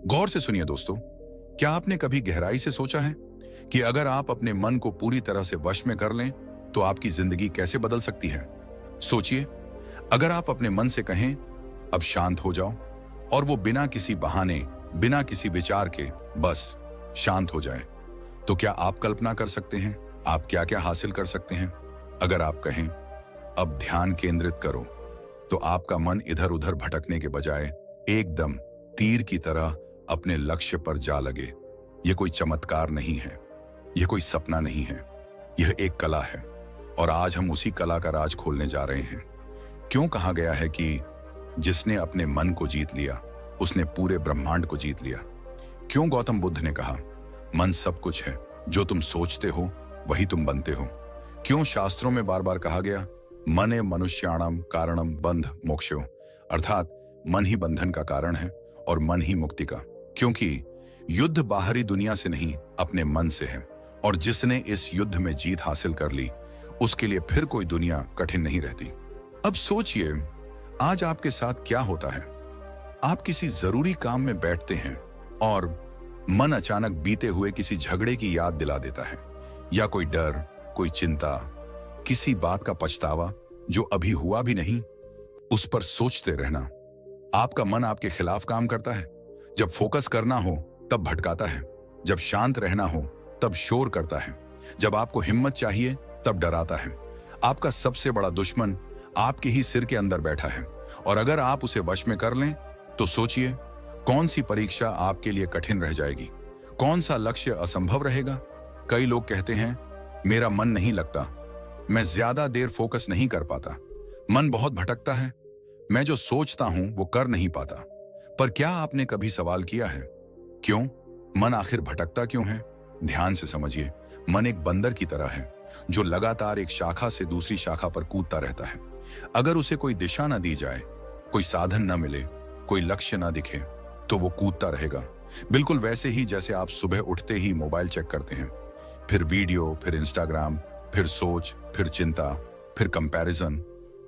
गौर से सुनिए दोस्तों, क्या आपने कभी गहराई से सोचा है कि अगर आप अपने मन को पूरी तरह से वश में कर लें तो आपकी जिंदगी कैसे बदल सकती है। सोचिए, अगर आप अपने मन से कहें अब शांत हो जाओ, और वो बिना किसी बहाने, बिना किसी विचार के बस शांत हो जाए, तो क्या आप कल्पना कर सकते हैं आप क्या क्या हासिल कर सकते हैं। अगर आप कहें अब ध्यान केंद्रित करो, तो आपका मन इधर उधर भटकने के बजाय एकदम तीर की तरह अपने लक्ष्य पर जा लगे। यह कोई चमत्कार नहीं है, यह कोई सपना नहीं है, यह एक कला है, और आज हम उसी कला का राज खोलने जा रहे हैं। क्यों कहा गया है कि जिसने अपने मन को जीत लिया उसने पूरे ब्रह्मांड को जीत लिया। क्यों गौतम बुद्ध ने कहा मन सब कुछ है, जो तुम सोचते हो वही तुम बनते हो। क्यों शास्त्रों में बार बार कहा गया मने मनुष्याणम कारणम बंध मोक्षो, अर्थात मन ही बंधन का कारण है और मन ही मुक्ति का। क्योंकि युद्ध बाहरी दुनिया से नहीं, अपने मन से है, और जिसने इस युद्ध में जीत हासिल कर ली उसके लिए फिर कोई दुनिया कठिन नहीं रहती। अब सोचिए, आज आपके साथ क्या होता है। आप किसी जरूरी काम में बैठते हैं और मन अचानक बीते हुए किसी झगड़े की याद दिला देता है, या कोई डर, कोई चिंता, किसी बात का पछतावा जो अभी हुआ भी नहीं, उस पर सोचते रहना। आपका मन आपके खिलाफ काम करता है। जब फोकस करना हो तब भटकाता है, जब शांत रहना हो तब शोर करता है, जब आपको हिम्मत चाहिए तब डराता है। आपका सबसे बड़ा दुश्मन आपके ही सिर के अंदर बैठा है, और अगर आप उसे वश में कर लें तो सोचिए कौन सी परीक्षा आपके लिए कठिन रह जाएगी, कौन सा लक्ष्य असंभव रहेगा। कई लोग कहते हैं मेरा मन नहीं लगता, मैं ज्यादा देर फोकस नहीं कर पाता, मन बहुत भटकता है, मैं जो सोचता हूं वो कर नहीं पाता। पर क्या आपने कभी सवाल किया है क्यों मन आखिर भटकता क्यों है? ध्यान से समझिए, मन एक बंदर की तरह है जो लगातार एक शाखा से दूसरी शाखा पर कूदता रहता है। अगर उसे कोई दिशा न दी जाए, कोई साधन न मिले, कोई लक्ष्य न दिखे, तो वो कूदता रहेगा। बिल्कुल वैसे ही जैसे आप सुबह उठते ही मोबाइल चेक करते हैं, फिर वीडियो, फिर इंस्टाग्राम, फिर सोच, फिर चिंता, फिर कंपैरिजन,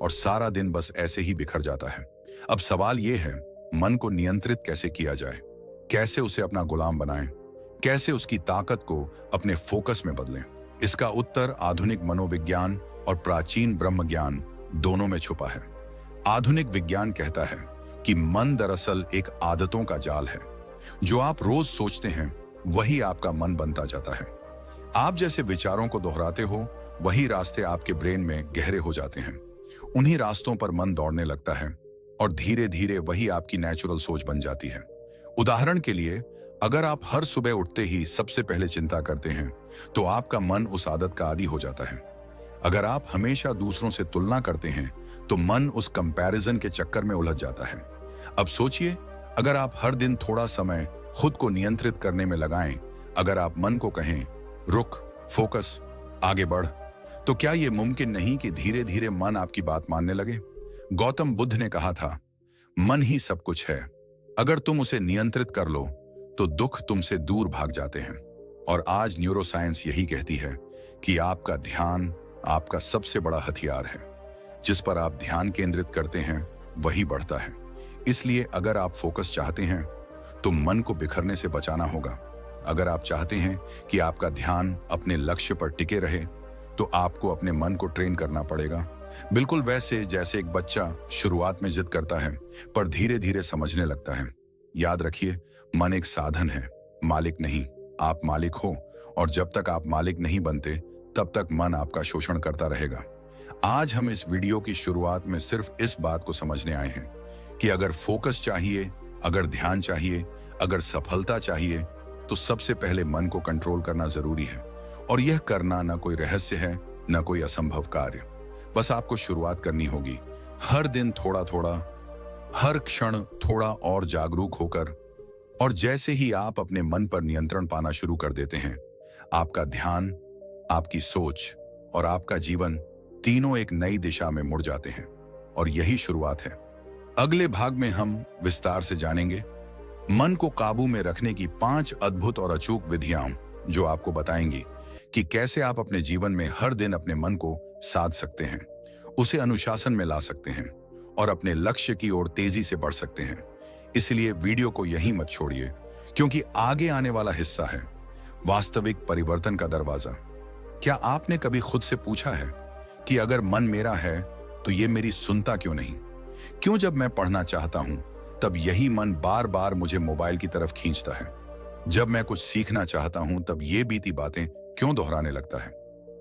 और सारा दिन बस ऐसे ही बिखर जाता है। अब सवाल यह है मन को नियंत्रित कैसे किया जाए, कैसे उसे अपना गुलाम बनाएं, कैसे उसकी ताकत को अपने फोकस में बदलें। इसका उत्तर आधुनिक मनोविज्ञान और प्राचीन ब्रह्म ज्ञान दोनों में छुपा है। आधुनिक विज्ञान कहता है कि मन दरअसल एक आदतों का जाल है। जो आप रोज सोचते हैं वही आपका मन बनता जाता है। आप जैसे विचारों को दोहराते हो वही रास्ते आपके ब्रेन में गहरे हो जाते हैं। उन्हीं रास्तों पर मन दौड़ने लगता है और धीरे धीरे वही आपकी नेचुरल सोच बन जाती है। उदाहरण के लिए, अगर आप हर सुबह उठते ही सबसे पहले चिंता करते हैं तो आपका मन उस आदत का आदी हो जाता है। अगर आप हमेशा दूसरों से तुलना करते हैं तो मन उस कंपैरिजन के चक्कर में उलझ जाता है। अब सोचिए, अगर आप हर दिन थोड़ा समय खुद को नियंत्रित करने में लगाएं, अगर आप मन को कहें रुक, फोकस, आगे बढ़, तो क्या यह मुमकिन नहीं कि धीरे धीरे मन आपकी बात मानने लगे। गौतम बुद्ध ने कहा था मन ही सब कुछ है, अगर तुम उसे नियंत्रित कर लो तो दुख तुमसे दूर भाग जाते हैं। और आज न्यूरोसाइंस यही कहती है कि आपका ध्यान आपका सबसे बड़ा हथियार है। जिस पर आप ध्यान केंद्रित करते हैं वही बढ़ता है। इसलिए अगर आप फोकस चाहते हैं तो मन को बिखरने से बचाना होगा। अगर आप चाहते हैं कि आपका ध्यान अपने लक्ष्य पर टिके रहे तो आपको अपने मन को ट्रेन करना पड़ेगा। बिल्कुल वैसे जैसे एक बच्चा शुरुआत में जिद करता है पर धीरे धीरे समझने लगता है। याद रखिए, मन एक साधन है, मालिक नहीं। आप मालिक हो, और जब तक आप मालिक नहीं बनते तब तक मन आपका शोषण करता रहेगा। आज हम इस वीडियो की शुरुआत में सिर्फ इस बात को समझने आए हैं कि अगर फोकस चाहिए, अगर ध्यान चाहिए, अगर सफलता चाहिए, तो सबसे पहले मन को कंट्रोल करना जरूरी है। और यह करना ना कोई रहस्य है, ना कोई असंभव कार्य। बस आपको शुरुआत करनी होगी, हर दिन थोड़ा थोड़ा, हर क्षण थोड़ा और जागरूक होकर। और जैसे ही आप अपने मन पर नियंत्रण पाना शुरू कर देते हैं, आपका ध्यान, आपकी सोच और आपका जीवन तीनों एक नई दिशा में मुड़ जाते हैं। और यही शुरुआत है। अगले भाग में हम विस्तार से जानेंगे मन को काबू में रखने की 5 अद्भुत और अचूक विधियां, जो आपको बताएंगी कि कैसे आप अपने जीवन में हर दिन अपने मन को साध सकते हैं, उसे अनुशासन में ला सकते हैं और अपने लक्ष्य की ओर तेजी से बढ़ सकते हैं। इसलिए वीडियो को यहीं मत छोड़िए, क्योंकि आगे आने वाला हिस्सा है वास्तविक परिवर्तन का दरवाजा। क्या आपने कभी खुद से पूछा है कि अगर मन मेरा है तो ये मेरी सुनता क्यों नहीं? क्यों जब मैं पढ़ना चाहता हूं तब यही मन बार बार मुझे मोबाइल की तरफ खींचता है? जब मैं कुछ सीखना चाहता हूं तब ये बीती बातें क्यों दोहराने लगता है?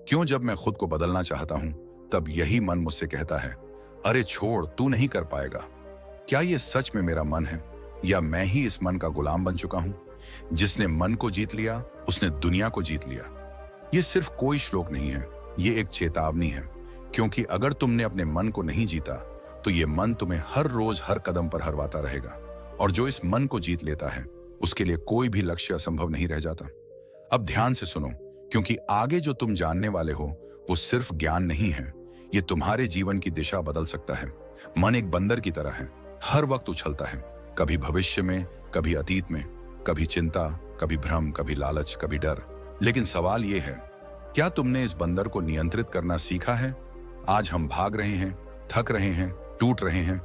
क्यों जब मैं खुद को बदलना चाहता हूं तब यही मन मुझसे कहता है, अरे छोड़, तू नहीं कर पाएगा? क्या ये सच में मेरा मन है या मैं ही इस मन का गुलाम बन चुका हूं? जिसने मन को जीत लिया उसने दुनिया को जीत लिया। ये सिर्फ कोई श्लोक नहीं है, ये एक चेतावनी है। क्योंकि अगर तुमने अपने मन को नहीं जीता तो ये मन तुम्हें हर रोज हर कदम पर हरवाता रहेगा। और जो इस मन को जीत लेता है उसके लिए कोई भी लक्ष्य असंभव नहीं रह जाता। अब ध्यान से सुनो, क्योंकि आगे जो तुम जानने वाले हो वो सिर्फ ज्ञान नहीं है, ये तुम्हारे जीवन की दिशा बदल सकता है। मन एक बंदर की तरह है, हर वक्त उछलता है, कभी भविष्य में, कभी अतीत में, कभी चिंता, कभी भ्रम, कभी लालच, कभी डर। लेकिन सवाल ये है, क्या तुमने इस बंदर को नियंत्रित करना सीखा है? आज हम भाग रहे हैं, थक रहे हैं, टूट रहे हैं,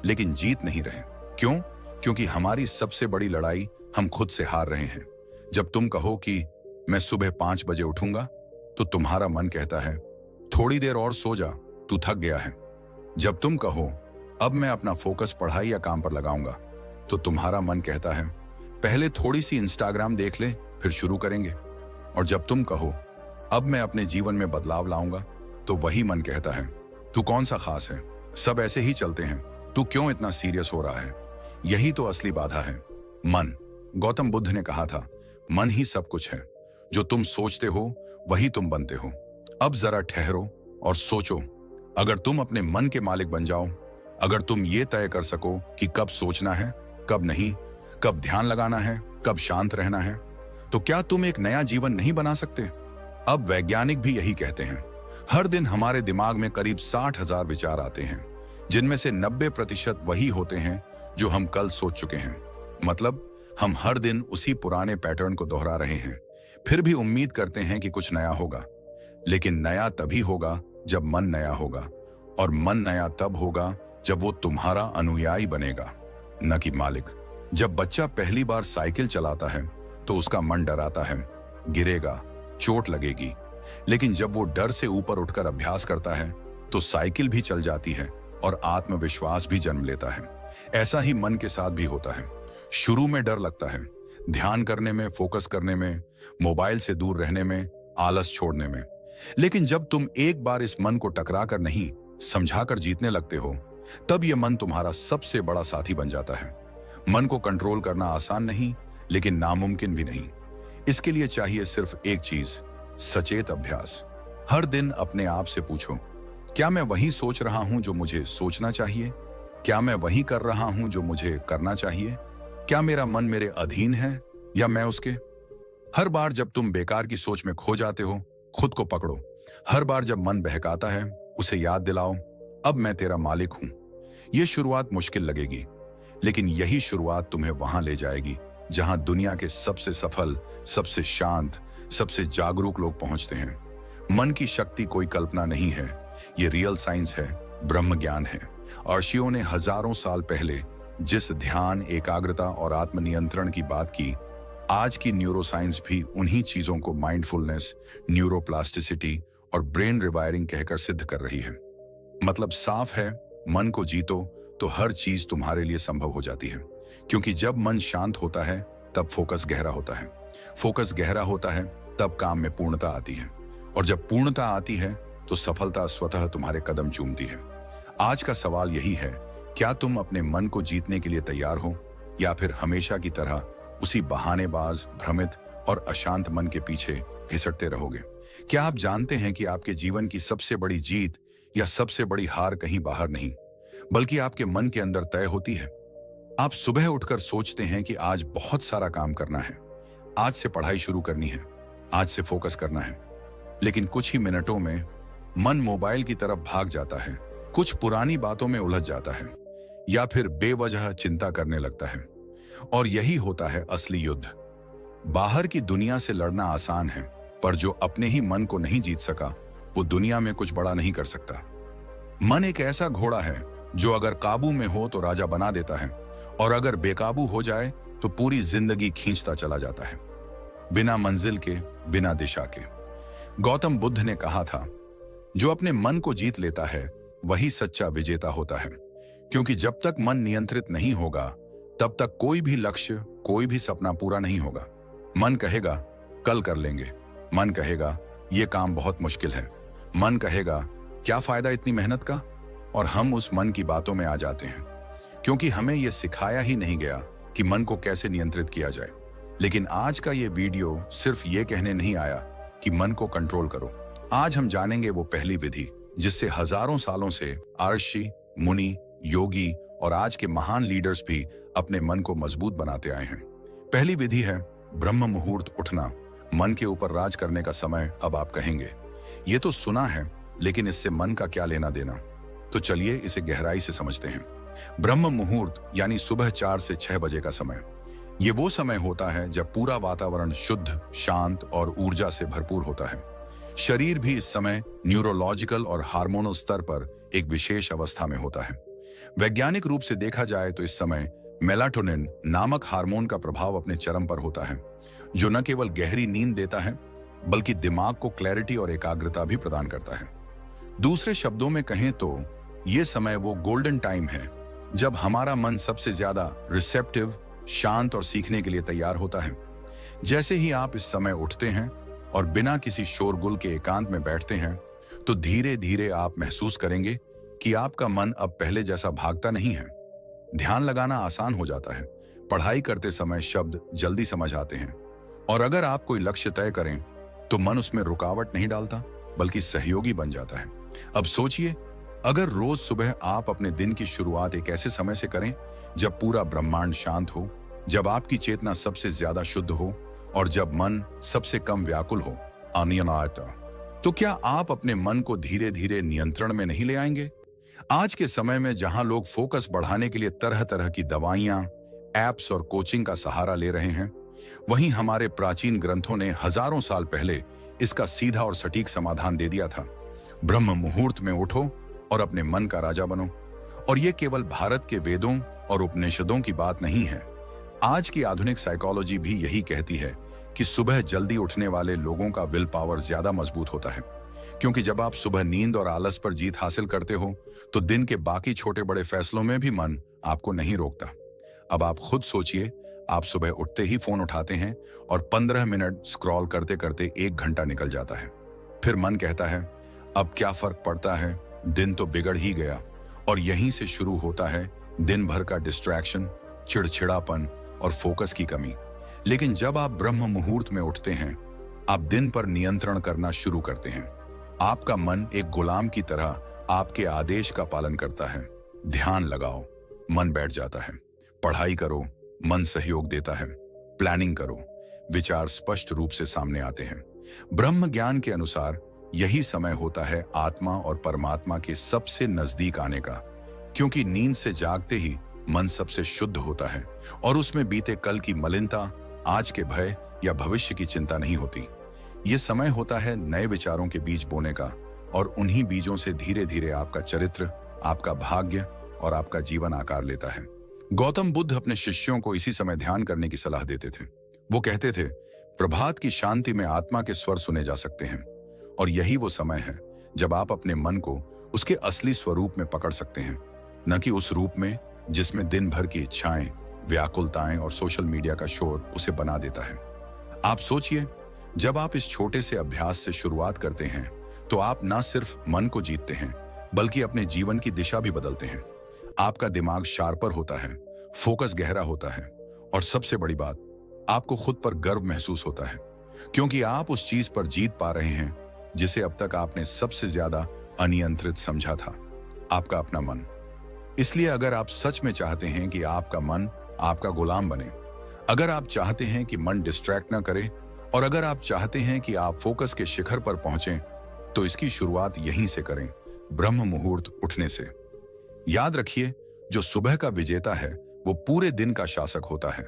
लेकिन जीत नहीं रहे। क्यों? क्योंकि हमारी सबसे बड़ी लड़ाई हम खुद से हार रहे हैं। जब तुम कहो कि मैं सुबह 5 बजे उठूंगा तो तुम्हारा मन कहता है, थोड़ी देर और सो जा, तू थक गया है। जब तुम कहो अब मैं अपना फोकस पढ़ाई या काम पर लगाऊंगा तो तुम्हारा मन कहता है, पहले थोड़ी सी इंस्टाग्राम देख ले, फिर शुरू करेंगे। और जब तुम कहो अब मैं अपने जीवन में बदलाव लाऊंगा तो वही मन कहता है, तू कौन सा खास है, सब ऐसे ही चलते हैं, तू क्यों इतना सीरियस हो रहा है? यही तो असली बाधा है, मन। गौतम बुद्ध ने कहा था, मन ही सब कुछ है, जो तुम सोचते हो वही तुम बनते हो। अब जरा ठहरो और सोचो, अगर तुम अपने मन के मालिक बन जाओ, अगर तुम ये तय कर सको कि कब सोचना है, कब नहीं, कब ध्यान लगाना है, कब शांत रहना है, तो क्या तुम एक नया जीवन नहीं बना सकते? अब वैज्ञानिक भी यही कहते हैं। हर दिन हमारे दिमाग में करीब 60,000 विचार आते हैं, जिनमें से 90% वही होते हैं जो हम कल सोच चुके हैं। मतलब हम हर दिन उसी पुराने पैटर्न को दोहरा रहे हैं, फिर भी उम्मीद करते हैं कि कुछ नया होगा। लेकिन नया तभी होगा जब मन नया होगा, और मन नया तब होगा जब वो तुम्हारा अनुयायी बनेगा, न कि मालिक। जब बच्चा पहली बार साइकिल चलाता है तो उसका मन डराता है, गिरेगा, चोट लगेगी। लेकिन जब वो डर से ऊपर उठकर अभ्यास करता है तो साइकिल भी चल जाती है और आत्मविश्वास भी जन्म लेता है। ऐसा ही मन के साथ भी होता है। शुरू में डर लगता है, ध्यान करने में, फोकस करने में, मोबाइल से दूर रहने में, आलस छोड़ने में। लेकिन जब तुम एक बार इस मन को टकरा कर नहीं, समझा कर जीतने लगते हो, तब यह मन तुम्हारा सबसे बड़ा साथी बन जाता है। मन को कंट्रोल करना आसान नहीं, लेकिन नामुमकिन भी नहीं। इसके लिए चाहिए सिर्फ एक चीज, सचेत अभ्यास। हर दिन अपने आप से पूछो, क्या मैं वही सोच रहा हूं जो मुझे सोचना चाहिए? क्या मैं वही कर रहा हूं जो मुझे करना चाहिए? क्या मेरा मन मेरे अधीन है या मैं उसके? हर बार जब तुम बेकार की सोच में खो जाते हो, खुद को पकड़ो। हर बार जब मन बहकाता है, उसे याद दिलाओ, अब मैं तेरा मालिक हूं। यह शुरुआत मुश्किल लगेगी, लेकिन यही शुरुआत तुम्हें वहां ले जाएगी जहां दुनिया के सबसे सफल, सबसे शांत, सबसे जागरूक लोग पहुंचते हैं। मन की शक्ति कोई कल्पना नहीं है, ये रियल साइंस है, ब्रह्म ज्ञान है। ऋषियों ने हजारों साल पहले जिस ध्यान, एकाग्रता और आत्मनियंत्रण की बात की, आज की न्यूरोसाइंस भी उन्हीं चीजों को माइंडफुलनेस, न्यूरोप्लास्टिसिटी और ब्रेन रिवायरिंग कहकर सिद्ध कर रही है। मतलब साफ है, मन को जीतो तो हर चीज तुम्हारे लिए संभव हो जाती है। क्योंकि जब मन शांत होता है तब फोकस गहरा होता है, फोकस गहरा होता है तब काम में पूर्णता आती है, और जब पूर्णता आती है तो सफलता स्वतः तुम्हारे कदम चूमती है। आज का सवाल यही है, क्या तुम अपने मन को जीतने के लिए तैयार हो, या फिर हमेशा की तरह उसी बहानेबाज, भ्रमित और अशांत मन के पीछे घिसटते रहोगे? क्या आप जानते हैं कि आपके जीवन की सबसे बड़ी जीत या सबसे बड़ी हार कहीं बाहर नहीं, बल्कि आपके मन के अंदर तय होती है? आप सुबह उठकर सोचते हैं कि आज बहुत सारा काम करना है, आज से पढ़ाई शुरू करनी है, आज से फोकस करना है। लेकिन कुछ ही मिनटों में मन मोबाइल की तरफ भाग जाता है, कुछ पुरानी बातों में उलझ जाता है, या फिर बेवजह चिंता करने लगता है। और यही होता है असली युद्ध। बाहर की दुनिया से लड़ना आसान है, पर जो अपने ही मन को नहीं जीत सका वो दुनिया में कुछ बड़ा नहीं कर सकता। मन एक ऐसा घोड़ा है जो अगर काबू में हो तो राजा बना देता है, और अगर बेकाबू हो जाए तो पूरी जिंदगी खींचता चला जाता है, बिना मंजिल के, बिना दिशा के। गौतम बुद्ध ने कहा था, जो अपने मन को जीत लेता है वही सच्चा विजेता होता है, क्योंकि जब तक मन नियंत्रित नहीं होगा तब तक कोई भी लक्ष्य, कोई भी सपना पूरा नहीं होगा। मन कहेगा कल कर लेंगे, मन कहेगा यह काम बहुत मुश्किल है, मन कहेगा क्या फायदा इतनी मेहनत का, और हम उस मन की बातों में आ जाते हैं, क्योंकि हमें यह सिखाया ही नहीं गया कि मन को कैसे नियंत्रित किया जाए। लेकिन आज का ये वीडियो सिर्फ ये कहने नहीं आया कि मन को कंट्रोल करो। आज हम जानेंगे वो पहली विधि जिससे हजारों सालों से ऋषि, मुनि, योगी और आज के महान लीडर्स भी अपने मन को मजबूत बनाते आए हैं। पहली विधि है ब्रह्म मुहूर्त उठना। मन के ऊपर राज करने का समय। अब आप कहेंगे ये तो सुना है, लेकिन इससे मन का क्या लेना देना। तो चलिए इसे गहराई से समझते हैं। ब्रह्म मुहूर्त यानी सुबह 4 से 6 बजे का समय। ये वो समय होता है जब पूरा वातावरण शुद्ध, शांत और ऊर्जा से भरपूर होता है। शरीर भी इस समय न्यूरोलॉजिकल और हार्मोनल स्तर पर एक विशेष अवस्था में होता है। वैज्ञानिक रूप से देखा जाए तो इस समय मेलाटोनिन नामक हार्मोन का प्रभाव अपने चरम पर होता है, जो न केवल गहरी नींद देता है बल्कि दिमाग को क्लैरिटी और एकाग्रता भी प्रदान करता है। दूसरे शब्दों में कहें तो ये समय वो गोल्डन टाइम है जब हमारा मन सबसे ज्यादा रिसेप्टिव, शांत और सीखने के लिए तैयार होता है। जैसे ही आप इस समय उठते हैं और बिना किसी शोरगुल के एकांत में बैठते हैं, तो धीरे धीरे आप महसूस करेंगे कि आपका मन अब पहले जैसा भागता नहीं है। ध्यान लगाना आसान हो जाता है, पढ़ाई करते समय शब्द जल्दी समझ आते हैं, और अगर आप कोई लक्ष्य तय करें तो मन उसमें रुकावट नहीं डालता बल्कि सहयोगी बन जाता है। अब सोचिए, अगर रोज सुबह आप अपने दिन की शुरुआत एक ऐसे समय से करें जब पूरा ब्रह्मांड शांत हो, जब आपकी चेतना सबसे ज्यादा शुद्ध हो और जब मन सबसे कम व्याकुल हो, अनियंत्रित, तो क्या आप अपने मन को धीरे धीरे नियंत्रण में नहीं ले आएंगे? आज के समय में जहां लोग फोकस बढ़ाने के लिए तरह तरह की दवाइयां, एप्स और कोचिंग का सहारा ले रहे हैं, वहीं हमारे प्राचीन ग्रंथों ने हजारों साल पहले इसका सीधा और सटीक समाधान दे दिया था। ब्रह्म मुहूर्त में उठो और अपने मन का राजा बनो। और यह केवल भारत के वेदों और उपनिषदों की बात नहीं है। आज की आधुनिक साइकोलॉजी भी यही कहती है कि सुबह जल्दी उठने वाले लोगों का विल पावर ज्यादा मजबूत होता है, क्योंकि जब आप सुबह नींद और आलस पर जीत हासिल करते हो तो दिन के बाकी छोटे बड़े फैसलों में भी मन आपको नहीं रोकता। अब आप खुद सोचिए, आप सुबह उठते ही फोन उठाते हैं और 15 मिनट स्क्रॉल करते करते 1 घंटा निकल जाता है। फिर मन कहता है अब क्या फर्क पड़ता है, दिन तो बिगड़ ही गया। और यहीं से शुरू होता है दिन भर का डिस्ट्रैक्शन, चिड़चिड़ापन और फोकस की कमी। लेकिन जब आप ब्रह्म मुहूर्त में उठते हैं, आप दिन पर नियंत्रण करना शुरू करते हैं। आपका मन एक गुलाम की तरह आपके आदेश का पालन करता है। ध्यान लगाओ, मन बैठ जाता है। पढ़ाई करो, मन सहयोग देता है। प्लानिंग करो, विचार स्पष्ट रूप से सामने आते हैं। ब्रह्म ज्ञान के अनुसार यही समय होता है आत्मा और परमात्मा के सबसे नजदीक आने का, क्योंकि नींद से जागते ही मन सबसे शुद्ध होता है और उसमें बीते कल की मलिनता, आज के भय या भविष्य की चिंता नहीं होती। यह समय होता है नए विचारों के बीज बोने का, और उन्हीं बीजों से धीरे धीरे आपका चरित्र, आपका भाग्य और आपका जीवन आकार लेता है। गौतम बुद्ध अपने शिष्यों को इसी समय ध्यान करने की सलाह देते थे। वो कहते थे, प्रभात की शांति में आत्मा के स्वर सुने जा सकते हैं, और यही वो समय है जब आप अपने मन को उसके असली स्वरूप में पकड़ सकते हैं, न कि उस रूप में जिसमें दिन भर की इच्छाएं, व्याकुलताएं और सोशल मीडिया का शोर उसे बना देता है। आप सोचिए, जब आप इस छोटे से अभ्यास से शुरुआत करते हैं तो आप न सिर्फ मन को जीतते हैं बल्कि अपने जीवन की दिशा भी बदलते हैं। आपका दिमाग शार्पर होता है, फोकस गहरा होता है, और सबसे बड़ी बात, आपको खुद पर गर्व महसूस होता है, क्योंकि आप उस चीज पर जीत पा रहे हैं जिसे अब तक आपने सबसे ज्यादा अनियंत्रित समझा था, आपका अपना मन। इसलिए अगर आप सच में चाहते हैं कि आपका मन आपका गुलाम बने, अगर आप चाहते हैं कि मन डिस्ट्रैक्ट ना करे, और अगर आप चाहते हैं कि आप फोकस के शिखर पर पहुंचें, तो इसकी शुरुआत यहीं से करें, ब्रह्म मुहूर्त उठने से। याद रखिए, जो सुबह का विजेता है वो पूरे दिन का शासक होता है,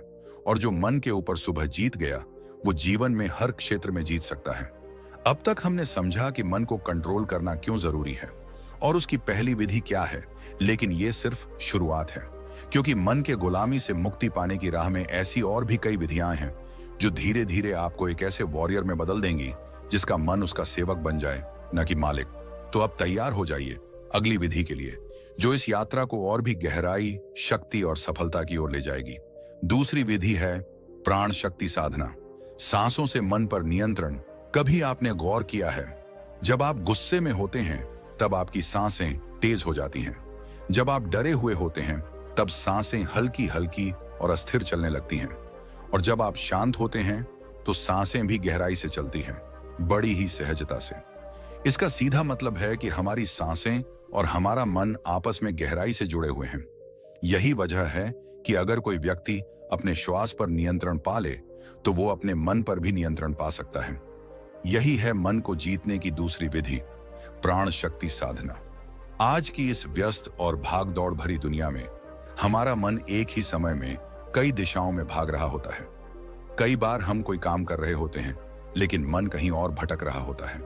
और जो मन के ऊपर सुबह जीत गया वो जीवन में हर क्षेत्र में जीत सकता है। अब तक हमने समझा कि मन को कंट्रोल करना क्यों जरूरी है और उसकी पहली विधि क्या है, लेकिन ये सिर्फ शुरुआत है, क्योंकि मन के गुलामी से मुक्ति पाने की राह में ऐसी और भी कई विधियां हैं जो धीरे धीरे आपको एक ऐसे वॉरियर में बदल देंगी जिसका मन उसका सेवक बन जाए, न कि मालिक। तो अब तैयार हो जाइए अगली विधि के लिए, जो इस यात्रा को और भी गहराई, शक्ति और सफलता की ओर ले जाएगी। दूसरी विधि है प्राण शक्ति साधना, सांसों से मन पर नियंत्रण। कभी आपने गौर किया है, जब आप गुस्से में होते हैं तब आपकी सांसें तेज हो जाती हैं। जब आप डरे हुए होते हैं तब सांसें हल्की हल्की और अस्थिर चलने लगती हैं। और जब आप शांत होते हैं तो सांसें भी गहराई से चलती हैं, बड़ी ही सहजता से। इसका सीधा मतलब है कि हमारी सांसें और हमारा मन आपस में गहराई से जुड़े हुए हैं। यही वजह है कि अगर कोई व्यक्ति अपने श्वास पर नियंत्रण पा ले तो वो अपने मन पर भी नियंत्रण पा सकता है। यही है मन को जीतने की दूसरी विधि, प्राण शक्ति साधना। आज की इस व्यस्त और भागदौड़ भरी दुनिया में हमारा मन एक ही समय में कई दिशाओं में भाग रहा होता है। कई बार हम कोई काम कर रहे होते हैं लेकिन मन कहीं और भटक रहा होता है।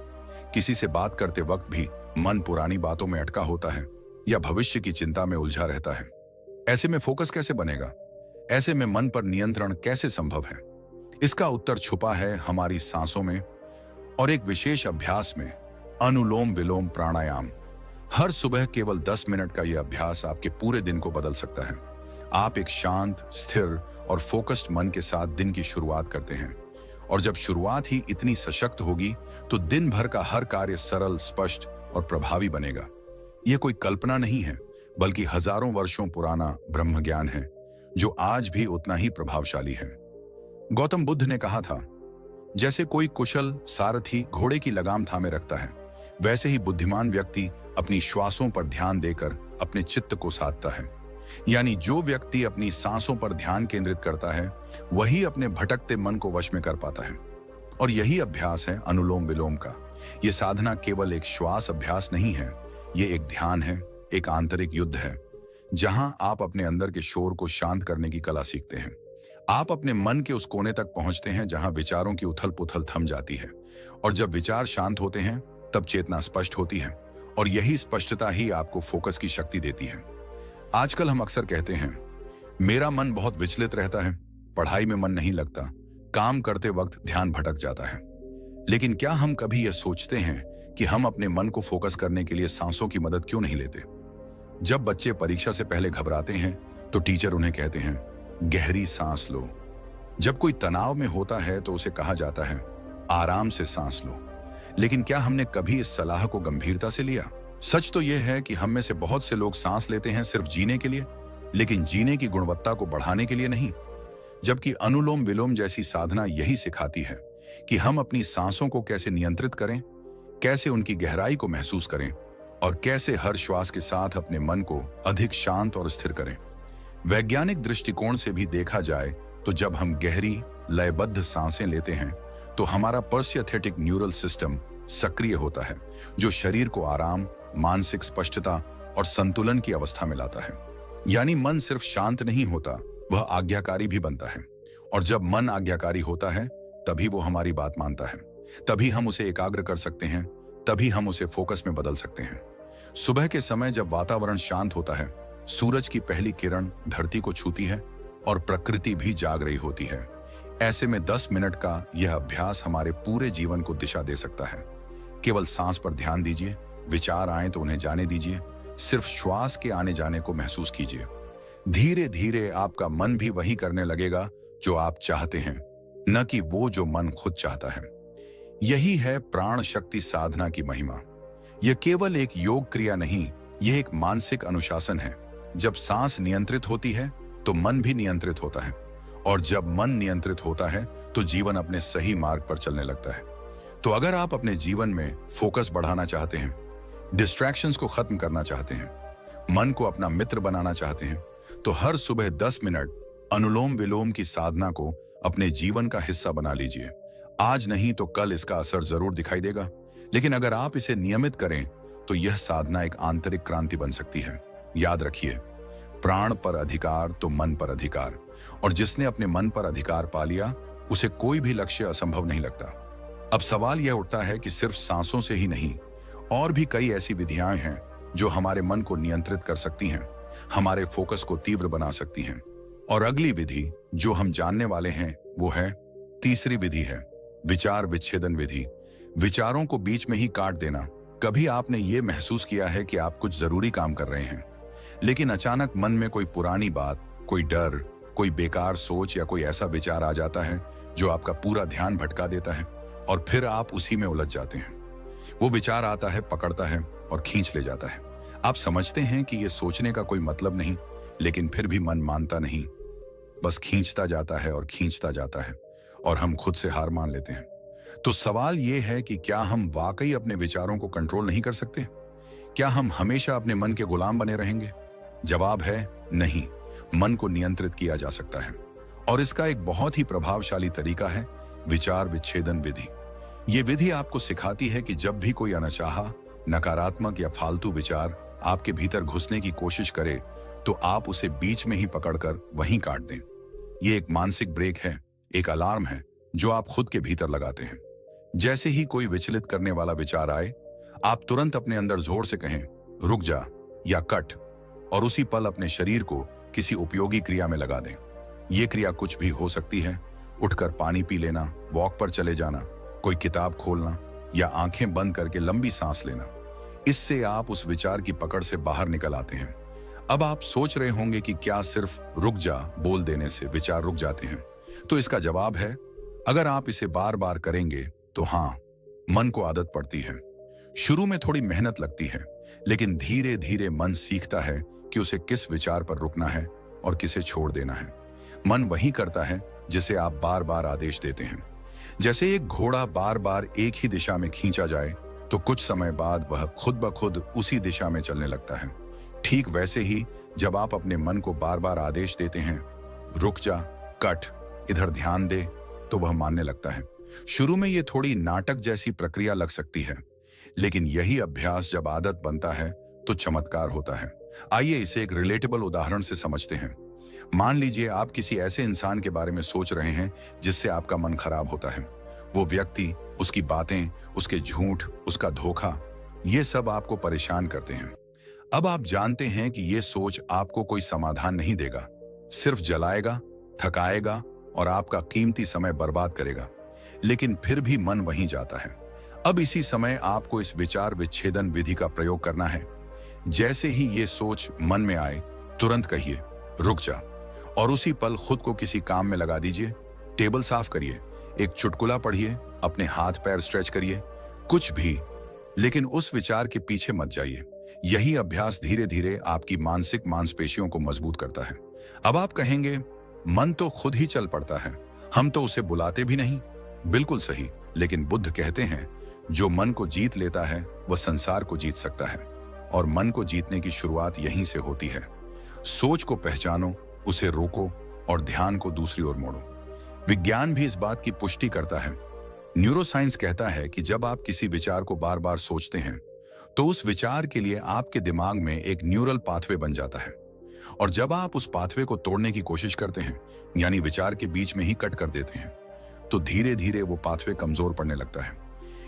किसी से बात करते वक्त भी मन पुरानी बातों में अटका होता है या भविष्य की चिंता में उलझा रहता है। ऐसे में फोकस कैसे बनेगा? ऐसे में मन पर नियंत्रण कैसे संभव है? इसका उत्तर छुपा है हमारी सांसों में और एक विशेष अभ्यास में, अनुलोम विलोम प्राणायाम। हर सुबह केवल 10 मिनट का यह अभ्यास आपके पूरे दिन को बदल सकता है। आप एक शांत, स्थिर और फोकस्ड मन के साथ दिन की शुरुआत करते हैं और जब शुरुआत ही इतनी सशक्त होगी तो दिन भर का हर कार्य सरल, स्पष्ट और प्रभावी बनेगा। यह कोई कल्पना नहीं है, बल्कि हजारों वर्षों पुराना ब्रह्म ज्ञान है जो आज भी उतना ही प्रभावशाली है। गौतम बुद्ध ने कहा था, जैसे कोई कुशल सारथी घोड़े की लगाम थामे रखता है, वैसे ही बुद्धिमान व्यक्ति अपनी श्वासों पर ध्यान देकर अपने चित्त को साधता है। यानी जो व्यक्ति अपनी सांसों पर ध्यान केंद्रित करता है वही अपने भटकते मन को वश में कर पाता है। और यही अभ्यास है अनुलोम विलोम का। यह साधना केवल एक श्वास अभ्यास नहीं है, यह एक ध्यान है, एक आंतरिक युद्ध है, जहां आप अपने अंदर के शोर को शांत करने की कला सीखते हैं। आप अपने मन के उस कोने तक पहुंचते हैं जहां विचारों की उथल पुथल थम जाती है। और जब विचार शांत होते हैं तब चेतना स्पष्ट होती है और यही स्पष्टता ही आपको फोकस की शक्ति देती है। आजकल हम अक्सर कहते हैं, मेरा मन बहुत विचलित रहता है, पढ़ाई में मन नहीं लगता, काम करते वक्त ध्यान भटक जाता है। लेकिन क्या हम कभी यह सोचते हैं कि हम अपने मन को फोकस करने के लिए सांसों की मदद क्यों नहीं लेते? जब बच्चे परीक्षा से पहले घबराते हैं तो टीचर उन्हें कहते हैं, गहरी सांस लो। जब कोई तनाव में होता है तो उसे कहा जाता है, आराम से सांस लो। लेकिन क्या हमने कभी इस सलाह को गंभीरता से लिया? सच तो यह है कि हम में से बहुत से लोग सांस लेते हैं सिर्फ जीने के लिए, लेकिन जीने की गुणवत्ता को बढ़ाने के लिए नहीं। जबकि अनुलोम विलोम जैसी साधना यही सिखाती है कि हम अपनी सांसों को कैसे नियंत्रित करें, कैसे उनकी गहराई को महसूस करें और कैसे हर श्वास के साथ अपने मन को अधिक शांत और स्थिर करें। वैज्ञानिक दृष्टिकोण से भी देखा जाए तो जब हम गहरी, लयबद्ध सांसें लेते हैं तो हमारा परसिस्थेटिक न्यूरल सिस्टम सक्रिय होता है, जो शरीर को आराम, मानसिक स्पष्टता और संतुलन की अवस्था में लाता है। यानी मन सिर्फ शांत नहीं होता, वह आज्ञाकारी भी बनता है। और जब मन आज्ञाकारी होता है तभी वो हमारी बात मानता है, तभी हम उसे एकाग्र कर सकते हैं, तभी हम उसे फोकस में बदल सकते हैं। सुबह के समय जब वातावरण शांत होता है, सूरज की पहली किरण धरती को छूती है और प्रकृति भी जाग रही होती है। ऐसे में 10 मिनट का यह अभ्यास हमारे पूरे जीवन को दिशा दे सकता है। केवल सांस पर ध्यान दीजिए, विचार आए तो उन्हें जाने दीजिए, सिर्फ श्वास के आने जाने को महसूस कीजिए। धीरे धीरे आपका मन भी वही करने लगेगा जो आप चाहते हैं, न कि वो जो मन खुद चाहता है। यही है प्राण शक्ति साधना की महिमा। यह केवल एक योग क्रिया नहीं, यह एक मानसिक अनुशासन है। जब सांस नियंत्रित होती है तो मन भी नियंत्रित होता है, और जब मन नियंत्रित होता है तो जीवन अपने सही मार्ग पर चलने लगता है। तो अगर आप अपने जीवन में फोकस बढ़ाना चाहते हैं, डिस्ट्रैक्शंस को खत्म करना चाहते हैं, मन को अपना मित्र बनाना चाहते हैं, तो हर सुबह 10 मिनट अनुलोम विलोम की साधना को अपने जीवन का हिस्सा बना लीजिए। आज नहीं तो कल इसका असर जरूर दिखाई देगा, लेकिन अगर आप इसे नियमित करें तो यह साधना एक आंतरिक क्रांति बन सकती है। याद रखिए, प्राण पर अधिकार तो मन पर अधिकार, और जिसने अपने मन पर अधिकार पा लिया उसे कोई भी लक्ष्य असंभव नहीं लगता। अब सवाल यह उठता है कि सिर्फ सांसों से ही नहीं, और भी कई ऐसी विधियां हैं जो हमारे मन को नियंत्रित कर सकती हैं। हमारे फोकस को तीव्र बना सकती हैं। और अगली विधि जो हम जानने वाले हैं वो है तीसरी विधि है विचार विच्छेदन विधि। विचारों को बीच में ही काट देना। कभी आपने ये महसूस किया है कि आप कुछ जरूरी काम कर रहे हैं, लेकिन अचानक मन में कोई पुरानी बात, कोई डर, कोई बेकार सोच या कोई ऐसा विचार आ जाता है जो आपका पूरा ध्यान भटका देता है और फिर आप उसी में उलझ जाते हैं। वो विचार आता है, पकड़ता है और खींच ले जाता है। आप समझते हैं कि ये सोचने का कोई मतलब नहीं, लेकिन फिर भी मन मानता नहीं, बस खींचता जाता है और खींचता जाता है और हम खुद से हार मान लेते हैं। तो सवाल ये है कि क्या हम वाकई अपने विचारों को कंट्रोल नहीं कर सकते? क्या हम हमेशा अपने मन के गुलाम बने रहेंगे? जवाब है नहीं। मन को नियंत्रित किया जा सकता है और इसका एक बहुत ही प्रभावशाली तरीका है विचार विच्छेदन विधि। ये विधि आपको सिखाती है कि जब भी कोई अनचाहा, नकारात्मक या फालतू विचार आपके भीतर घुसने की कोशिश करे तो आप उसे बीच में ही पकड़कर वहीं काट दें। ये एक मानसिक ब्रेक है, एक अलार्म है जो आप खुद के भीतर लगाते हैं। जैसे ही कोई विचलित करने वाला विचार आए, आप तुरंत अपने अंदर जोर से कहें रुक जा या कट, और उसी पल अपने शरीर को किसी उपयोगी क्रिया में लगा दें। ये क्रिया कुछ भी हो सकती है, उठकर पानी पी लेना, वॉक पर चले जाना, कोई किताब खोलना या आंखें बंद करके लंबी सांस लेना। इससे आप उस विचार की पकड़ से बाहर निकल आते हैं। अब आप सोच रहे होंगे कि क्या सिर्फ रुक जा बोल देने से विचार रुक जाते हैं? तो इसका जवाब है अगर आप इसे बार बार करेंगे तो हाँ, मन को आदत पड़ती है। शुरू में थोड़ी मेहनत लगती है, लेकिन धीरे धीरे मन सीखता है कि उसे किस विचार पर रुकना है और किसे छोड़ देना है। मन वही करता है जिसे आप बार बार आदेश देते हैं। जैसे एक घोड़ा बार बार एक ही दिशा में खींचा जाए तो कुछ समय बाद वह खुद ब खुद उसी दिशा में चलने लगता है। ठीक वैसे ही जब आप अपने मन को बार बार आदेश देते हैं रुक जा, कट, इधर ध्यान दे, तो वह मानने लगता है। शुरू में ये थोड़ी नाटक जैसी प्रक्रिया लग सकती है, लेकिन यही अभ्यास जब आदत बनता है तो चमत्कार होता है। आइए इसे एक रिलेटेबल उदाहरण से समझते हैं। मान लीजिए आप किसी ऐसे इंसान के बारे में सोच रहे हैं जिससे आपका मन खराब होता है। वो व्यक्ति, उसकी बातें, उसके झूठ, उसका धोखा, ये सब आपको परेशान करते हैं। अब आप जानते हैं कि ये सोच आपको कोई समाधान नहीं देगा, सिर्फ जलाएगा, थकाएगा और आपका कीमती समय बर्बाद करेगा। लेकिन फिर भी मन वहीं जाता है। अब इसी समय आपको इस विचार विच्छेदन विधि का प्रयोग करना है। जैसे ही ये सोच मन में आए, तुरंत कहिए रुक जा और उसी पल खुद को किसी काम में लगा दीजिए। टेबल साफ करिए, एक चुटकुला पढ़िए, अपने हाथ पैर स्ट्रेच करिए, कुछ भी, लेकिन उस विचार के पीछे मत जाइए। यही अभ्यास धीरे धीरे आपकी मानसिक मांसपेशियों को मजबूत करता है। अब आप कहेंगे मन तो खुद ही चल पड़ता है, हम तो उसे बुलाते भी नहीं। बिल्कुल सही, लेकिन बुद्ध कहते हैं जो मन को जीत लेता है वह संसार को जीत सकता है, और मन को जीतने की शुरुआत यहीं से होती है। सोच को पहचानो, उसे रोको और ध्यान को दूसरी ओर मोड़ो। विज्ञान भी इस बात की पुष्टि करता है। न्यूरोसाइंस कहता है कि जब आप किसी विचार को बार बार सोचते हैं तो उस विचार के लिए आपके दिमाग में एक न्यूरल पाथवे बन जाता है, और जब आप उस पाथवे को तोड़ने की कोशिश करते हैं, यानी विचार के बीच में ही कट कर देते हैं, तो धीरे धीरे वो पाथवे कमजोर पड़ने लगता है।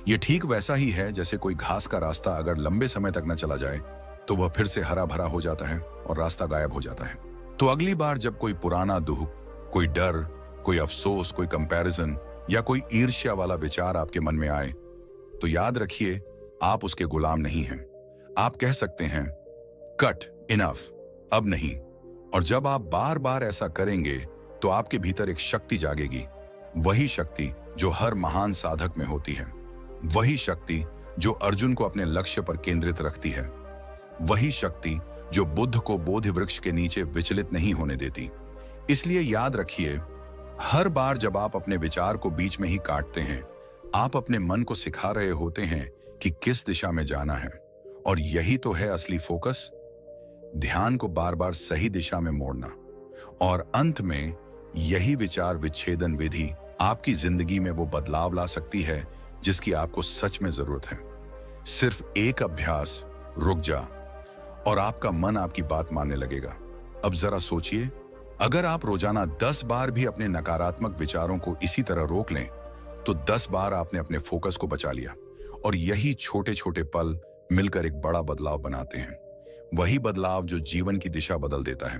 ये ठीक वैसा ही है जैसे कोई घास का रास्ता अगर लंबे समय तक न चला जाए तो वह फिर से हरा भरा हो जाता है और रास्ता गायब हो जाता है। तो अगली बार जब कोई पुराना दुख, कोई डर, कोई अफसोस, कोई कंपैरिजन या कोई ईर्ष्या वाला विचार आपके मन में आए, तो याद रखिए आप उसके गुलाम नहीं हैं। आप कह सकते हैं कट, इनफ, अब नहीं। और जब आप बार बार ऐसा करेंगे तो आपके भीतर एक शक्ति जागेगी, वही शक्ति जो हर महान साधक में होती है, वही शक्ति जो अर्जुन को अपने लक्ष्य पर केंद्रित रखती है, वही शक्ति जो बुद्ध को बोधि वृक्ष के नीचे विचलित नहीं होने देती। इसलिए याद रखिए, हर बार जब आप अपने विचार को बीच में ही काटते हैं, आप अपने मन को सिखा रहे होते हैं कि किस दिशा में जाना है, और यही तो है असली फोकस, ध्यान को बार बार सही दिशा में मोड़ना। और अंत में यही विचार विच्छेदन विधि आपकी जिंदगी में वो बदलाव ला सकती है जिसकी आपको सच में जरूरत है। सिर्फ एक अभ्यास, रुक जा, और आपका मन आपकी बात मानने लगेगा। अब जरा सोचिए, अगर आप रोजाना 10 बार भी अपने नकारात्मक विचारों को इसी तरह रोक लें तो 10 बार आपने अपने फोकस को बचा लिया, और यही छोटे छोटे पल मिलकर एक बड़ा बदलाव बनाते हैं। वही बदलाव जो जीवन की दिशा बदल देता है।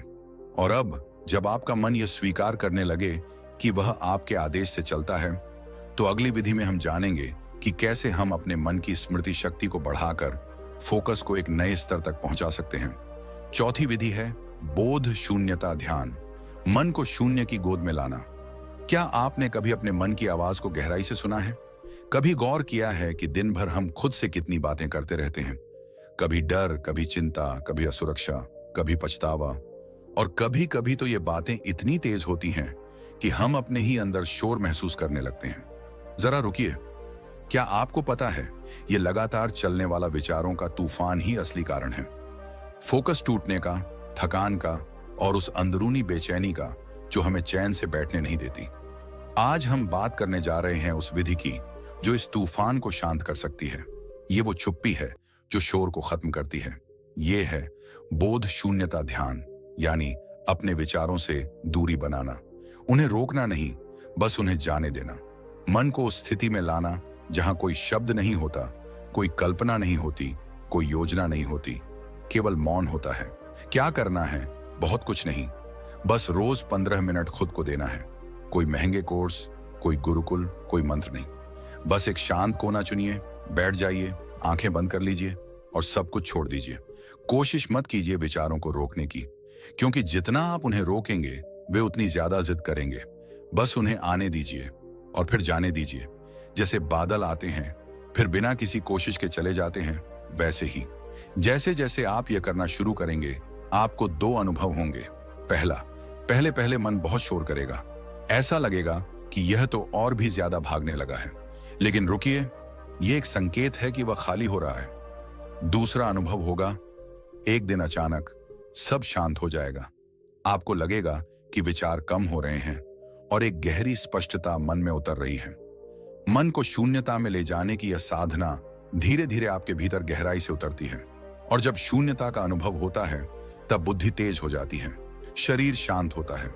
और अब जब आपका मन यह स्वीकार करने लगे कि वह आपके आदेश से चलता है, तो अगली विधि में हम जानेंगे कि कैसे हम अपने मन की स्मृति शक्ति को बढ़ाकर फोकस को एक नए स्तर तक पहुंचा सकते हैं। चौथी विधि है बोध शून्यता ध्यान, मन को शून्य की गोद में लाना। क्या आपने कभी अपने मन की आवाज को गहराई से सुना है? कभी गौर किया है कि दिन भर हम खुद से कितनी बातें करते रहते हैं? कभी डर, कभी चिंता, कभी असुरक्षा, कभी पछतावा, और कभी कभी तो ये बातें इतनी तेज होती हैं कि हम अपने ही अंदर शोर महसूस करने लगते हैं। जरा रुकिए, क्या आपको पता है ये लगातार चलने वाला विचारों का तूफान ही असली कारण है? फोकस टूटने का, थकान का और उस अंदरूनी बेचैनी का जो हमें चैन से बैठने नहीं देती। आज हम बात करने जा रहे हैं उस विधि की जो इस तूफान को शांत कर सकती है। ये वो चुप्पी है जो शोर को खत्म करती है। ये है बोध शून्यता ध्यान, यानी अपने विचारों से दूरी बनाना, उन्हें रोकना नहीं, बस उन्हें जाने देना। मन को उस स्थिति में लाना जहां कोई शब्द नहीं होता, कोई कल्पना नहीं होती, कोई योजना नहीं होती, केवल मौन होता है। क्या करना है? बहुत कुछ नहीं, बस रोज 15 मिनट खुद को देना है। कोई महंगे कोर्स, कोई गुरुकुल, कोई मंत्र नहीं, बस एक शांत कोना चुनिए, बैठ जाइए, आंखें बंद कर लीजिए और सब कुछ छोड़ दीजिए। कोशिश मत कीजिए विचारों को रोकने की, क्योंकि जितना आप उन्हें रोकेंगे वे उतनी ज्यादा जिद करेंगे। बस उन्हें आने दीजिए और फिर जाने दीजिए। जैसे बादल आते हैं फिर बिना किसी कोशिश के चले जाते हैं, वैसे ही जैसे जैसे आप यह करना शुरू करेंगे आपको 2 अनुभव होंगे। पहले पहले मन बहुत शोर करेगा, ऐसा लगेगा कि यह तो और भी ज्यादा भागने लगा है, लेकिन रुकिए, यह एक संकेत है कि वह खाली हो रहा है। दूसरा अनुभव होगा, एक दिन अचानक सब शांत हो जाएगा। आपको लगेगा कि विचार कम हो रहे हैं और एक गहरी स्पष्टता मन में उतर रही है। मन को शून्यता में ले जाने की यह साधना धीरे धीरे आपके भीतर गहराई से उतरती है, और जब शून्यता का अनुभव होता है तब बुद्धि तेज हो जाती है, शरीर शांत होता है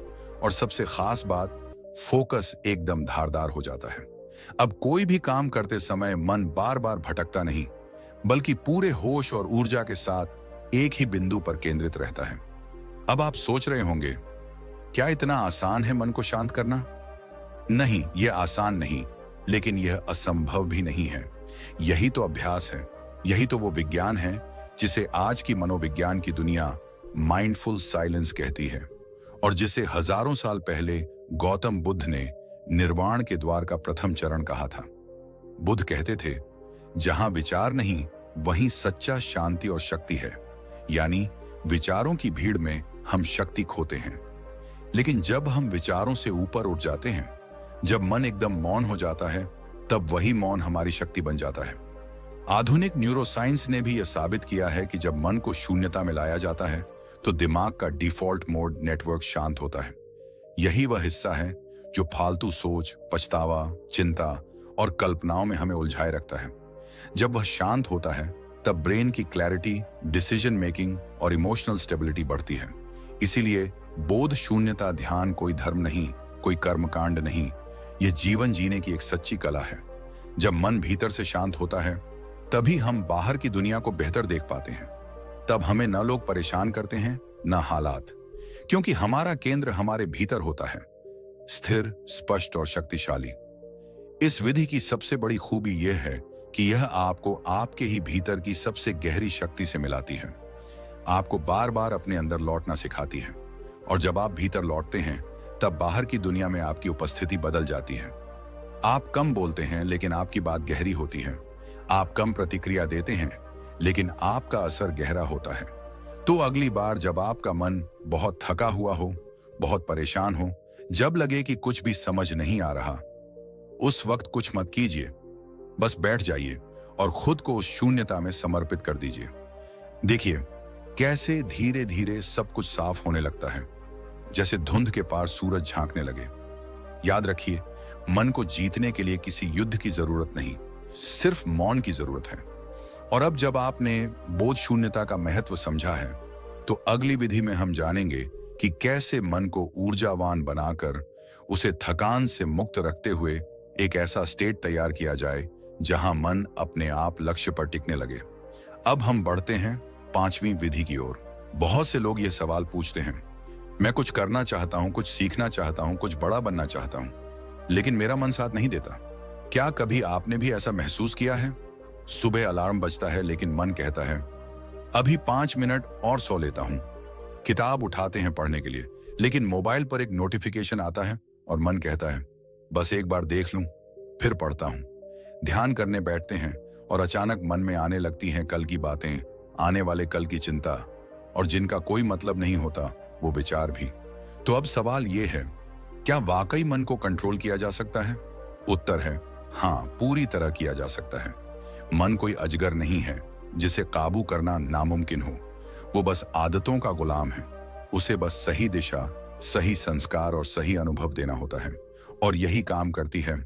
और सबसे खास बात, फोकस एकदम धारदार हो जाता है। अब कोई भी काम करते समय मन बार बार भटकता नहीं, बल्कि पूरे होश और ऊर्जा के साथ एक ही बिंदु पर केंद्रित रहता है। अब आप सोच रहे होंगे, क्या इतना आसान है मन को शांत करना? नहीं, यह आसान नहीं, लेकिन यह असंभव भी नहीं है। यही तो अभ्यास है, यही तो वो विज्ञान है जिसे आज की मनोविज्ञान की दुनिया माइंडफुल साइलेंस कहती है, और जिसे हजारों साल पहले गौतम बुद्ध ने निर्वाण के द्वार का प्रथम चरण कहा था। बुद्ध कहते थे, जहां विचार नहीं वहीं सच्चा शांति और शक्ति है। यानी विचारों की भीड़ में हम शक्ति खोते हैं, लेकिन जब हम विचारों से ऊपर उठ जाते हैं, जब मन एकदम मौन हो जाता है, तब वही मौन हमारी शक्ति बन जाता है। आधुनिक न्यूरोसाइंस ने भी यह साबित किया है कि जब मन को शून्यता में लाया जाता है तो दिमाग का डिफॉल्ट मोड नेटवर्क शांत होता है। यही वह हिस्सा है जो फालतू सोच, पछतावा, चिंता और कल्पनाओं में हमें उलझाए रखता है। जब वह शांत होता है तब ब्रेन की क्लैरिटी, डिसीजन मेकिंग और इमोशनल स्टेबिलिटी बढ़ती है। इसीलिए बोध शून्यता ध्यान कोई धर्म नहीं, कोई कर्मकांड नहीं, यह जीवन जीने की एक सच्ची कला है। जब मन भीतर से शांत होता है तभी हम बाहर की दुनिया को बेहतर देख पाते हैं। तब हमें न लोग परेशान करते हैं न हालात, क्योंकि हमारा केंद्र हमारे भीतर होता है, स्थिर, स्पष्ट और शक्तिशाली। इस विधि की सबसे बड़ी खूबी यह है कि यह आपको आपके ही भीतर की सबसे गहरी शक्ति से मिलाती है, आपको बार बार अपने अंदर लौटना सिखाती है। और जब आप भीतर लौटते हैं तब बाहर की दुनिया में आपकी उपस्थिति बदल जाती है। आप कम बोलते हैं लेकिन आपकी बात गहरी होती है। आप कम प्रतिक्रिया देते हैं लेकिन आपका असर गहरा होता है। तो अगली बार जब आपका मन बहुत थका हुआ हो, बहुत परेशान हो, जब लगे कि कुछ भी समझ नहीं आ रहा, उस वक्त कुछ मत कीजिए, बस बैठ जाइए और खुद को उस शून्यता में समर्पित कर दीजिए। देखिए कैसे धीरे धीरे सब कुछ साफ होने लगता है, जैसे धुंध के पार सूरज झांकने लगे। याद रखिए, मन को जीतने के लिए किसी युद्ध की जरूरत नहीं, सिर्फ मौन की जरूरत है। और अब जब आपने बोध शून्यता का महत्व समझा है, तो अगली विधि में हम जानेंगे कि कैसे मन को ऊर्जावान बनाकर उसे थकान से मुक्त रखते हुए एक ऐसा स्टेट तैयार किया जाए जहां मन अपने आप लक्ष्य पर टिकने लगे। अब हम बढ़ते हैं पांचवी विधि की ओर। बहुत से लोग ये सवाल पूछते हैं, मैं कुछ करना चाहता हूं, कुछ सीखना चाहता हूं, कुछ बड़ा बनना चाहता हूं, लेकिन मेरा मन साथ नहीं देता। क्या कभी आपने भी ऐसा महसूस किया है? सुबह अलार्म बजता है लेकिन मन कहता है अभी 5 मिनट और सो लेता हूं। किताब उठाते हैं पढ़ने के लिए, लेकिन मोबाइल पर एक नोटिफिकेशन आता है और मन कहता है बस एक बार देख लूं, फिर पढ़ता हूं। ध्यान करने बैठते हैं और अचानक मन में आने लगती हैं कल की बातें, आने वाले कल की चिंता, और जिनका कोई मतलब नहीं होता वो विचार भी। तो अब सवाल ये है, क्या वाकई मन को कंट्रोल किया जा सकता है? उत्तर है हाँ, पूरी तरह किया जा सकता है। मन कोई अजगर नहीं है जिसे काबू करना नामुमकिन हो। वो बस आदतों का गुलाम है। उसे बस सही दिशा, सही संस्कार और सही अनुभव देना होता है, और यही काम करती है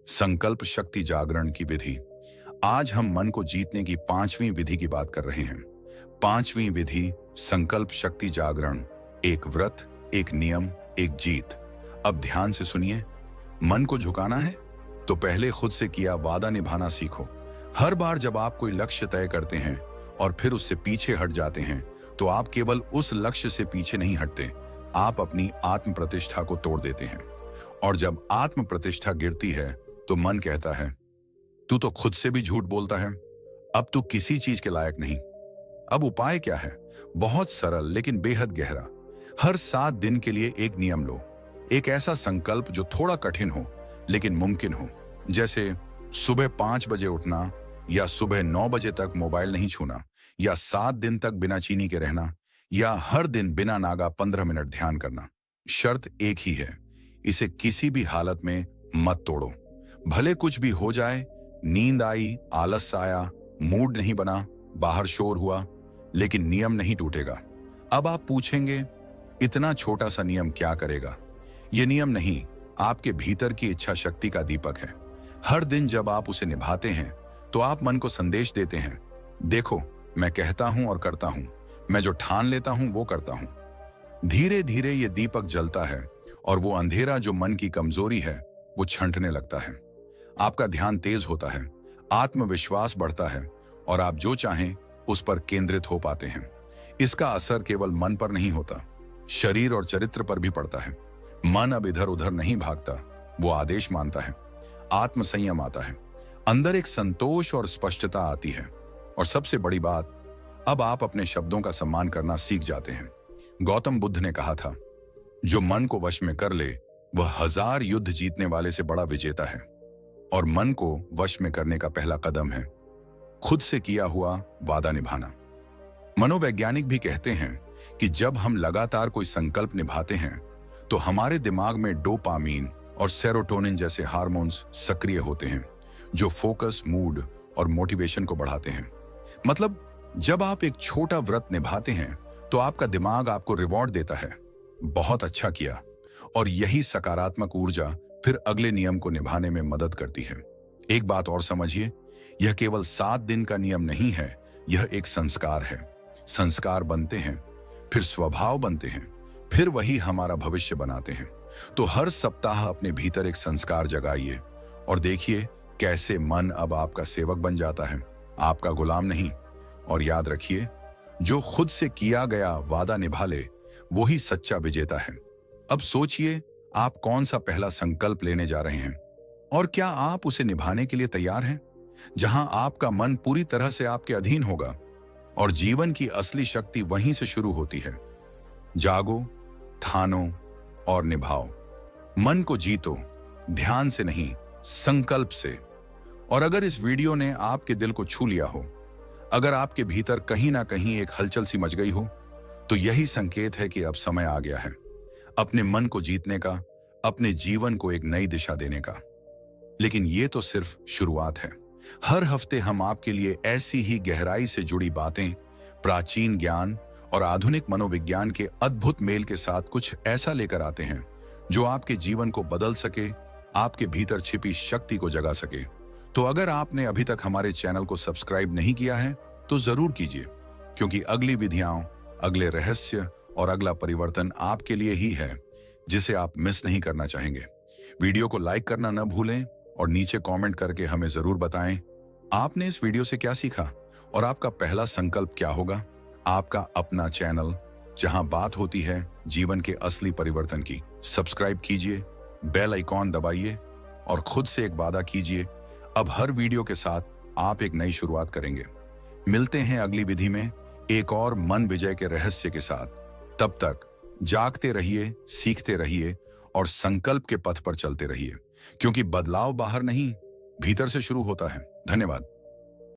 संकल्प शक्ति जागरण की विधि। आज हम मन को जीतने की पांचवी विधि की बात कर रहे हैं। पांचवी विधि संकल्प शक्ति जागरण, एक व्रत, एक नियम, एक जीत। अब ध्यान से सुनिए। मन को झुकाना है तो पहले खुद से किया वादा निभाना सीखो। हर बार जब आप कोई लक्ष्य तय करते हैं और फिर उससे पीछे हट जाते हैं, तो आप केवल उस लक्ष्य से पीछे नहीं हटते, आप अपनी आत्म प्रतिष्ठा को तोड़ देते हैं। और जब आत्म प्रतिष्ठा गिरती है तो मन कहता है तू तो खुद से भी झूठ बोलता है, अब तू किसी चीज के लायक नहीं। अब उपाय क्या है? बहुत सरल लेकिन बेहद गहरा। हर 7 दिन के लिए एक नियम लो, एक ऐसा संकल्प जो थोड़ा कठिन हो लेकिन मुमकिन हो। जैसे सुबह 5 बजे उठना, या सुबह 9 बजे तक मोबाइल नहीं छूना, या 7 दिन तक बिना चीनी के रहना, या हर दिन बिना नागा 15 मिनट ध्यान करना। शर्त एक ही है, इसे किसी भी हालत में मत तोड़ो। भले कुछ भी हो जाए, नींद आई, आलस आया, मूड नहीं बना, बाहर शोर हुआ, लेकिन नियम नहीं टूटेगा। अब आप पूछेंगे इतना छोटा सा नियम क्या करेगा? यह नियम नहीं, आपके भीतर की इच्छा शक्ति का दीपक है। हर दिन जब आप उसे निभाते हैं तो आप मन को संदेश देते हैं, देखो मैं कहता हूं और करता हूं, मैं जो ठान लेता हूं वो करता हूं। धीरे धीरे ये दीपक जलता है और वो अंधेरा जो मन की कमजोरी है वो छंटने लगता है। आपका ध्यान तेज होता है, आत्मविश्वास बढ़ता है, और आप जो चाहें उस पर केंद्रित हो पाते हैं। इसका असर केवल मन पर नहीं होता, शरीर और चरित्र पर भी पड़ता है। मन अब इधर उधर नहीं भागता, वो आदेश मानता है। आत्मसंयम आता है, अंदर एक संतोष और स्पष्टता आती है, और सबसे बड़ी बात, अब आप अपने शब्दों का सम्मान करना सीख जाते हैं। गौतम बुद्ध ने कहा था, जो मन को वश में कर ले वह 1000 युद्ध जीतने वाले से बड़ा विजेता है। और मन को वश में करने का पहला कदम है खुद से किया हुआ वादा निभाना। मनोवैज्ञानिक भी कहते हैं कि जब हम लगातार कोई संकल्प निभाते हैं तो हमारे दिमाग में डोपामीन और सेरोटोनिन जैसे हार्मोन्स सक्रिय होते हैं, जो फोकस, मूड और मोटिवेशन को बढ़ाते हैं। मतलब जब आप एक छोटा व्रत निभाते हैं तो आपका दिमाग आपको रिवॉर्ड देता है, बहुत अच्छा किया, और यही सकारात्मक ऊर्जा फिर अगले नियम को निभाने में मदद करती है। एक बात और समझिए, यह केवल 7 दिन का नियम नहीं है, यह एक संस्कार है। संस्कार बनते हैं, फिर स्वभाव बनते हैं, फिर वही हमारा भविष्य बनाते हैं। तो हर सप्ताह अपने भीतर एक संस्कार जगाइए और देखिए कैसे मन अब आपका सेवक बन जाता है, आपका गुलाम नहीं। और याद रखिए, जो खुद से किया गया वादा निभा ले वो ही सच्चा विजेता है। अब सोचिए, आप कौन सा पहला संकल्प लेने जा रहे हैं, और क्या आप उसे निभाने के लिए तैयार हैं? जहां आपका मन पूरी तरह से आपके अधीन होगा, और जीवन की असली शक्ति वहीं से शुरू होती है। जागो, ठानो और निभाओ। मन को जीतो, ध्यान से नहीं, संकल्प से। और अगर इस वीडियो ने आपके दिल को छू लिया हो, अगर आपके भीतर कहीं ना कहीं एक हलचल सी मच गई हो, तो यही संकेत है कि अब समय आ गया है अपने मन को जीतने का, अपने जीवन को एक नई दिशा देने का। लेकिन ये तो सिर्फ शुरुआत है। हर हफ्ते हम आपके लिए ऐसी ही गहराई से जुड़ी बातें, प्राचीन ज्ञान और आधुनिक मनोविज्ञान के अद्भुत मेल के साथ कुछ ऐसा लेकर आते हैं जो आपके जीवन को बदल सके, आपके भीतर छिपी शक्ति को जगा सके। तो अगर आपने अभी तक हमारे चैनल को सब्सक्राइब नहीं किया है तो जरूर कीजिए, क्योंकि अगली विधियां, अगले रहस्य और अगला परिवर्तन आपके लिए ही है, जिसे आप मिस नहीं करना चाहेंगे। वीडियो को लाइक करना न भूलें और नीचे कमेंट करके हमें जरूर बताएं आपने इस वीडियो से क्या सीखा और आपका पहला संकल्प क्या होगा। आपका अपना चैनल, जहां बात होती है जीवन के असली परिवर्तन की। सब्सक्राइब कीजिए, बेल आइकॉन दबाइए और खुद से एक वादा कीजिए, अब हर वीडियो के साथ आप एक नई शुरुआत करेंगे। मिलते हैं अगली विधि में एक और मन विजय के रहस्य के साथ। तब तक जागते रहिए, सीखते रहिए और संकल्प के पथ पर चलते रहिए, क्योंकि बदलाव बाहर नहीं, भीतर से शुरू होता है। धन्यवाद।